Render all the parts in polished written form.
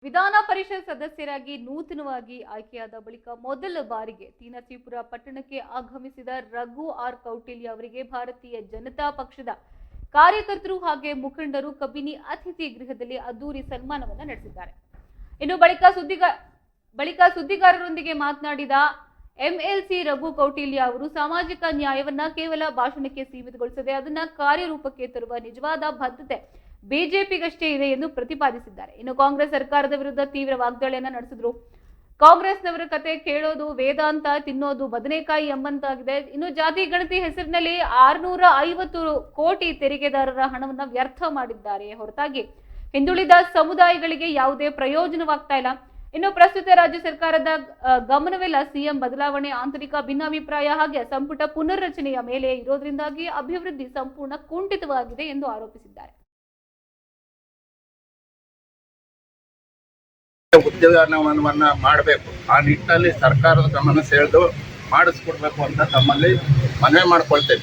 ವಿಧಾನ ಪರಿಷತ್ ಸದಸ್ಯರಾಗಿ ನೂತನವಾಗಿ ಆಯ್ಕೆಯಾದ ಬಳಿಕ ಮೊದಲ ಬಾರಿಗೆ ತೀನಸೀಪುರ ಪಟ್ಟಣಕ್ಕೆ ಆಗಮಿಸಿದ ರಘು ಆರ್ ಕೌಟಿಲ್ಯ ಅವರಿಗೆ ಭಾರತೀಯ ಜನತಾ ಪಕ್ಷದ ಕಾರ್ಯಕರ್ತರು ಹಾಗೆ ಮುಖಂಡರು ಕಬಿನಿ ಅತಿಥಿ ಗೃಹದಲ್ಲಿ ಅದ್ದೂರಿ ಸನ್ಮಾನವನ್ನು ನಡೆಸಿದ್ದಾರೆ. ಇನ್ನು ಬಳಿಕ ಸುದ್ದಿಗಾರರೊಂದಿಗೆ ಮಾತನಾಡಿದ ಎಂಎಲ್ಸಿ ರಘು ಕೌಟಿಲ್ಯ ಅವರು ಸಾಮಾಜಿಕ ನ್ಯಾಯವನ್ನ ಕೇವಲ ಭಾಷಣಕ್ಕೆ ಸೀಮಿತಗೊಳಿಸದೆ ಅದನ್ನ ಕಾರ್ಯರೂಪಕ್ಕೆ ತರುವ ನಿಜವಾದ ಬದ್ಧತೆ ಬಿಜೆಪಿಗಷ್ಟೇ ಇದೆ ಎಂದು ಪ್ರತಿಪಾದಿಸಿದ್ದಾರೆ. ಇನ್ನು ಕಾಂಗ್ರೆಸ್ ಸರ್ಕಾರದ ವಿರುದ್ಧ ತೀವ್ರ ವಾಗ್ದಾಳಿಯನ್ನ ನಡೆಸಿದ್ರು. ಕಾಂಗ್ರೆಸ್ನವರ ಕತೆ ಕೇಳೋದು ವೇದಾಂತ ತಿನ್ನೋದು ಬದನೆಕಾಯಿ ಎಂಬಂತಾಗಿದೆ. ಇನ್ನು ಜಾತಿ ಗಣತಿ ಹೆಸರಿನಲ್ಲಿ 650 ಕೋಟಿ ತೆರಿಗೆದಾರರ ಹಣವನ್ನ ವ್ಯರ್ಥ ಮಾಡಿದ್ದಾರೆ ಹೊರತಾಗಿ ಹಿಂದುಳಿದ ಸಮುದಾಯಗಳಿಗೆ ಯಾವುದೇ ಪ್ರಯೋಜನವಾಗ್ತಾ ಇಲ್ಲ. ಇನ್ನು ಪ್ರಸ್ತುತ ರಾಜ್ಯ ಸರ್ಕಾರದ ಗಮನವೆಲ್ಲ ಸಿಎಂ ಬದಲಾವಣೆ, ಆಂತರಿಕ ಭಿನ್ನಾಭಿಪ್ರಾಯ ಹಾಗೆ ಸಂಪುಟ ಪುನರ್ರಚನೆಯ ಮೇಲೆ ಇರೋದ್ರಿಂದಾಗಿ ಅಭಿವೃದ್ಧಿ ಸಂಪೂರ್ಣ ಕುಂಠಿತವಾಗಿದೆ ಎಂದು ಆರೋಪಿಸಿದ್ದಾರೆ. ಉದ್ಯೋಗವನ್ನ ಮಾಡಬೇಕು, ಆ ನಿಟ್ಟಿನಲ್ಲಿ ಸರ್ಕಾರದ ಗಮನ ಸೆಳೆದು ಮಾಡಿಸ್ಕೊಡ್ಬೇಕು ಅಂತ ತಮ್ಮಲ್ಲಿ ಮನವಿ ಮಾಡ್ಕೊಳ್ತೇವೆ.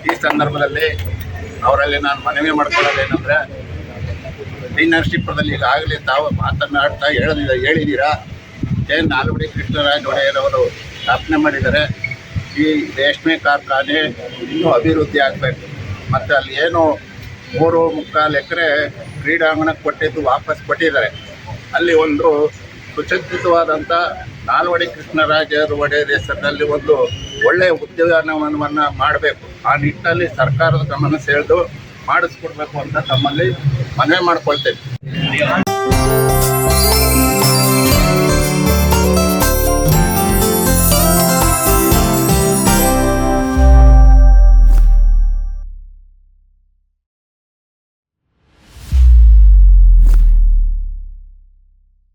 ಈ ಸಂದರ್ಭದಲ್ಲಿ ಅವರಲ್ಲಿ ನಾನು ಮನವಿ ಮಾಡ್ಕೊಳ್ಳೋದೇನೆಂದ್ರೆ, ತೀನಸೀಪುರದಲ್ಲಿ ಈಗಾಗಲೇ ತಾವು ಮಾತನಾಡ್ತಾ ಹೇಳಿದ್ದೀರಾ, ನಾಲ್ವಡಿ ಕೃಷ್ಣರಾಜ ಒಡೆಯರ್ ಅವರು ಸ್ಥಾಪನೆ ಮಾಡಿದ್ದಾರೆ. ಈ ರೇಷ್ಮೆ ಕಾರ್ಖಾನೆ ಇನ್ನೂ ಅಭಿವೃದ್ಧಿ ಆಗಬೇಕು. ಮತ್ತು ಅಲ್ಲಿ ಏನು 3.25 ಎಕರೆ ಕ್ರೀಡಾಂಗಣಕ್ಕೆ ಕೊಟ್ಟಿದ್ದು ವಾಪಸ್ ಕೊಟ್ಟಿದ್ದಾರೆ. ಅಲ್ಲಿ ಒಂದು ಸುಸಜ್ಜಿತವಾದಂಥ ನಾಲ್ವಡಿ ಕೃಷ್ಣರಾಜ ಒಡೆಯರ್ ಹೆಸರಿನಲ್ಲಿ ಒಂದು ಒಳ್ಳೆಯ ಉದ್ಯಾನವನವನ್ನು ಮಾಡಬೇಕು. ಆ ನಿಟ್ಟಿನಲ್ಲಿ ಸರ್ಕಾರದ ಗಮನ ಸೆಳೆದು ಮಾಡಿಸ್ಕೊಡ್ಬೇಕು ಅಂತ ತಮ್ಮಲ್ಲಿ ಮನವಿ ಮಾಡ್ಕೊಳ್ತೇವೆ.